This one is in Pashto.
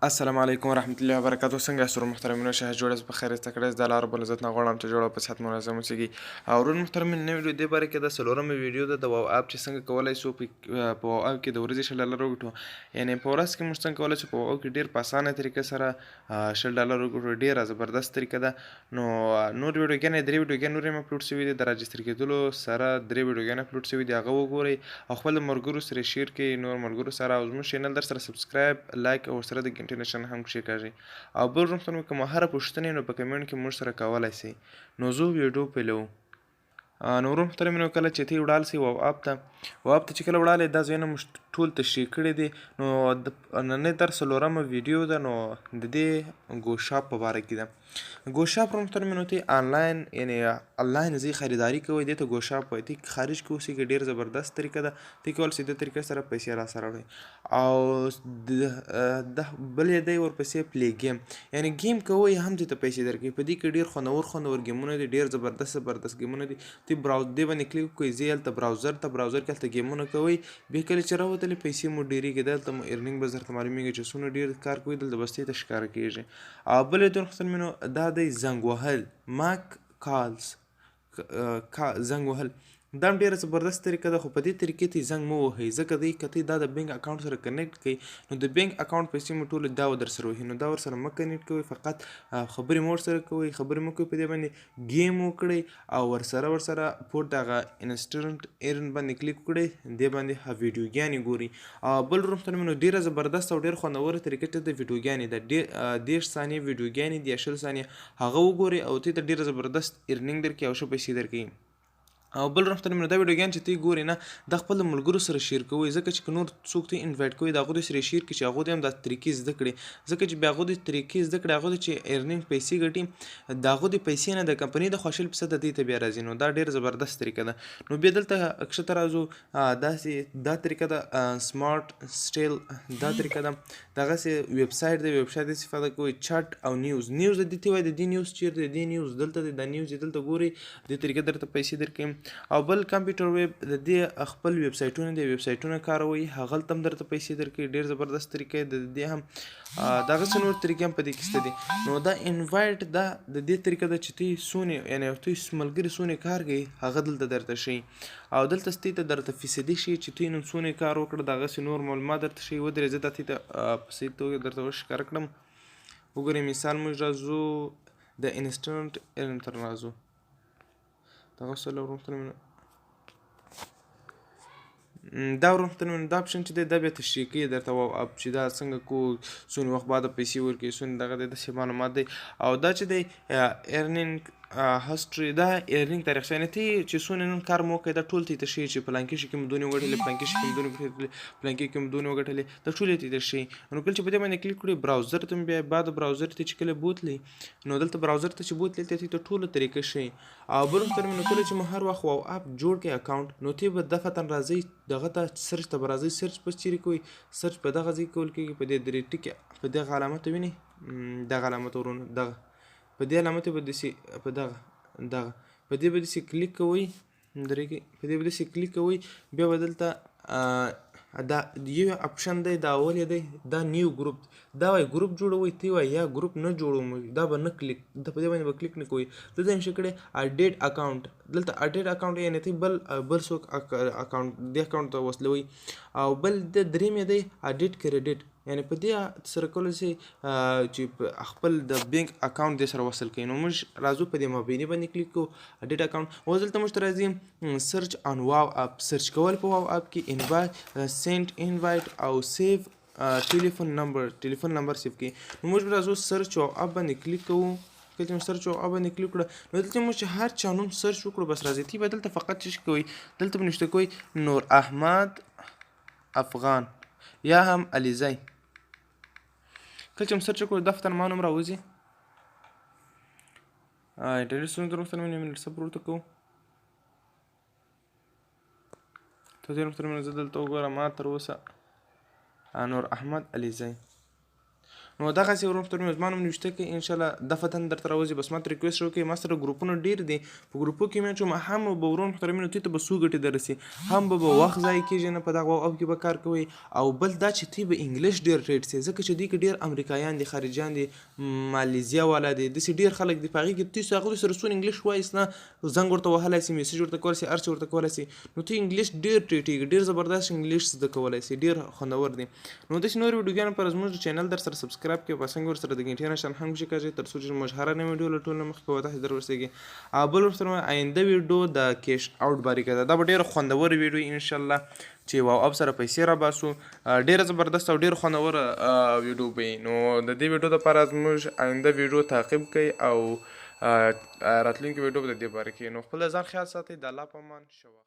السلام علیکم ورحمت الله وبرکاتو. څنګه یاست محترمینو؟ شه جوړ په خیر است کړه د الله رب العزت نه غواړم چې جوړ په صحت منظم اوسېږي. او ورون محترمین نو ویډیو دې باره کې د څلورمه ویډیو ده د واو اپ چې څنګه کولای شو په واو اپ کې د ورځې $100 وګټو. یعنی په ورځ کې موږ څنګه کولای شو په واو کې ډیر په اسانه طریقې سره $100 وګټو. ډیره زبردست طریقه ده. نو نور ویډیوګانې درې ویډیوګانې نور هم اپلوډ شوي دي د راجستر کېدلو سره. درې ویډیوګانې اپلوډ شوي دي، هغه وګورئ او خپل ملګرو سره شیر کړئ، نور ملګرو سره. او زموږ چینل در سره سبسکرایب لایک او سره د ګنټې نشان هم کښې او بل رومتون که مو هره پوښتنې نو په کمنټ کې موږ سره کولی شئ. نو زه ویډیو پیلوم. نو ورو محترمینو کله چې ته وړال سي واو اپ ته چې کله وړالی دا ځایونه موږ ټول تشریح کړي دي. نو د نننۍ در څلورمه ویډیو ده. نو د دې ګوشاپ په باره کې ده. ګوشاپ ورو محترمینو ته آنلاین یعنی آنلاین ځای خریداري کوئ، دې ته ګوشاپ وایي. ته خارج کې اوسېږي، ډېر زبردست طریقه ده. ته کولی شئ دې طریقې سره پیسې راسره وړئ. او بل یې دی ورپسې پلی ګیم، یعنی ګیم کوئ هم دې ته پیسې درکوي. په دې کې ډېر خوندور ګیمونه دي، ډېر زبردست ګیمونه دي. ته دې باندې کلیک وکړئ، ځئ هلته براوزر کې هلته ګیمونه کوئ. بیا کله چې راوتلې پیسې مو ډېرېږي، دلته مو ارنینګ به درته معلومېږي چې څومره ډېر کار کوئ، دلته بس دې ته ښکاره کېږي. او بل یې د محترمینو دا دی زنګ وهل، ماک کالز، زنګ وهل. دا هم ډېره زبردست طریقه ده، خو په دې طریقې ته زنګ مه وهئ، ځکه دی که ته دا د بینک اکاونټ سره کنیکټ کړئ نو د بینک اکاونټ پیسې مو ټولې دا در سره وهي. نو دا ورسره مه کنیکټ کوئ، فقط خبرې مو ورسره کوئ، خبرې مه کوئ په دې باندې، ګیم وکړئ او ورسره پورته هغه انسټنټ ایرن باندې کلیک وکړئ، دې باندې ویډیوګانې ګورئ. بل محترمینو ډېره زبردست او ډېر خوندوره طریقه ته د ویډیوګانې ده. 30 ثانیې ویډیوګانې دي یا 20 ثانیې، هغه وګورئ او ته ته ډېره زبردست ارنینګ درکوي او ښه پیسې درکوي. او بل محترمینو دا ویډیوګانې چې ته ګورې نه، دا خپل ملګرو سره شیر کوئ، ځکه چې که نور څوک ته انوایټ کوئ د هغوی سره یې شیر کړي چې هغوی هم دا طریقې زده کړي. ځکه چې بیا هغوی د طریقې زده کړي، هغوی چې ارنینګ پیسې ګټي، د هغوی د پیسې نه د کمپنۍ د 50% دوی ته بیا راځي. نو دا ډېر زبردست طریقه ده. نو بیا دلته ښکته راځو، دا طریقه ده سمارټ سټیل، دا طریقه ده. دغسې ویب سایټ دی، ویب سایټ د استفاده کوئ. چټ او نیوز د دې ته وایي، د دې نیوز چیرته دی، دې نیوز دلته دی، دا نیوز یې دلته ګورئ، دې طریقه درته پیسې درکوي. او بل کمپیوټر ویب د دې خپل ویب سایټونه دي، ویب سایټونه کاروئ، هغلته هم درته پیسې درکوي. ډېر زبردست طریقه د دې هم دغسې نور طریقې هم په دې کې شته دي. نو دا انوایټ دا د دې طریقه ده چې ته څونې یعنې ته ملګري څونې کار کوي هغه دلته درته ښیي. او دلته ستې ته درته فیصدي ښیي چې ته نن څونې کار وکړه، دغسې نور معلومات درته ښیي. ودرې زه دا ته په صحیح توګه درته وښکاره کړم. وګورئ مثال موږ راځو د انسټنټ ایرن ته راځو. دغه سره ورو دا محترمینو دا اپشن چې دی دا بیا تشریح کوي درته واو اپ چې دا څنګه کو، څومره وخت بعد پیسې ورکوي، څومره دغه دی داسې معلومات دی. او دا چې دی ارنینګ هسټري، دا ارنینګ تاریخچه، یعنې ته چې څومره نن کار مو وکړی دا ټول ته ښیي چې فلانکي شي کې مو دونې وګټلې، فلانکي شي کې مو دونې وګټلې، فلانکي کې مو دونې وګټلې، دا ټول یې ته ښیي. نو کله چې په دې باندې کلیک کړئ براوزر ته بیا بعد براوزر ته چې کله بوتلی، نو دلته براوزر ته چې بوتلی دلته ته ټوله طریقه ښیي. او بل محترمینو کله چې مو هر وخت واو اپ جوړ کړئ اکاونټ، نو ته به دفعتاً راځئ دغه ته سرچ ته به راځئ. سرچ په چیرې کوئ؟ سرچ په دغه ځای کول کېږي، په دې درې ټکي په دغه علامت وینئ، دغه علامت ورونه، دغه په دې علامت به داسې په دغه په دې به داسې کلیک کوئ، په دې به داسې کلیک کوئ. بیا به دلته دا یو اپشن دی، دا اول یې دی دا نیو ګروپ، دا وایي ګروپ جوړوئ، ته وایي یا ګروپ نه جوړوم، دا به نه کلیک، دا په دې باندې به کلیک نه کوئ. دلته یې نشئ کړی اډیټ اکاونټ، دلته اډیټ اکاونټ یعنې ته بل څوک اکاونټ دې اکاونټ ته وصلوئ. او بل د درېیم یې دی اډیټ کریډیټ، یعنې په دې سره کولی شئ چې خپل د بینک اکاونټ دې سره وصل کړئ. نو موږ راځو په دې مابیني باندې کلیک کوو، اډیټ اکاونټ. اوس دلته موږ ته راځي سرچ آن واو اپ، سرچ کول په واو اپ کې، انوایټ، سینډ انوایټ او سیو ټلیفون نمبر سیو کړئ. نو موږ راځو سرچ واو اپ باندې کلیک کوو. کله چې موږ سرچ واو اپ باندې کلیک کړو نو دلته موږ چې هر چا نوم سرچ وکړو بس راځي. تی به دلته فقط څه کوئ، دلته به نشته کوئ نور احمد افغان یا هم علیزی. کله چې موږ سرچ وکړو دفتر ما نوم راوځي. انټرنیټ ستونزه محترمینو منټ صبر ورته کوو. ته محترمینو زه دلته وګوره ما تر اوسه نور احمد علیزی. نو دغسې ورور محترمینو زما نوم نوشته کړئ انشاءالله دفتن درته راوځي. بس ماته ریکویسټ وکړئ، ما سره ګروپونه ډېر دي، په ګروپو کې مې چې هم به ورور محترمینو ته به څو ګټې دررسي، هم به وخت ضایع کېږي نه په دغه اپ کې به کار کوئ، او بل دا چې تی به انګلیش ډېر ټریډ سي، ځکه چې دوی کې ډېر امریکایان دي، خارجیان دي، مالیزیا والا دي، داسې ډېر خلک دي. په هغې کې تاسو هغوی سره څونه انګلیش وایاست نه، زنګ ورته وهلی سي، میسج ورته کولی سي، هر څه ورته کولی سي، نو ته انګلیش ډېر ټریټېږي، ډېر زبردست انګلیش زده کولی سي، ډېر خوندور دي. نو داسې نور ویډیوګانو لپاره زموږ چینل در سره سبسکرایب کړئ، په څنګ ورسره د ګنټې نښان هم وشي کړئ، تر څو چې موږ هره نوې ویډیو له ټول نه مخکې به تاسو در ورسېږي. او بل ورسره آینده ویډیو د کیش آوټ باریکه ده، دا به ډېره خوندوره ویډیو انشاءالله چې واو اپ سره پیسې راباسو، ډېره زبردست او ډېره خوندوره ویډیو به وي. نو د دې ویډیو دپاره زموږ آینده ویډیو تعقیب کړئ او راتلونکي ویډیو به د دې باره کې. نو خپل ځان خیال ساتئ، د الله په امان. ښه وخت.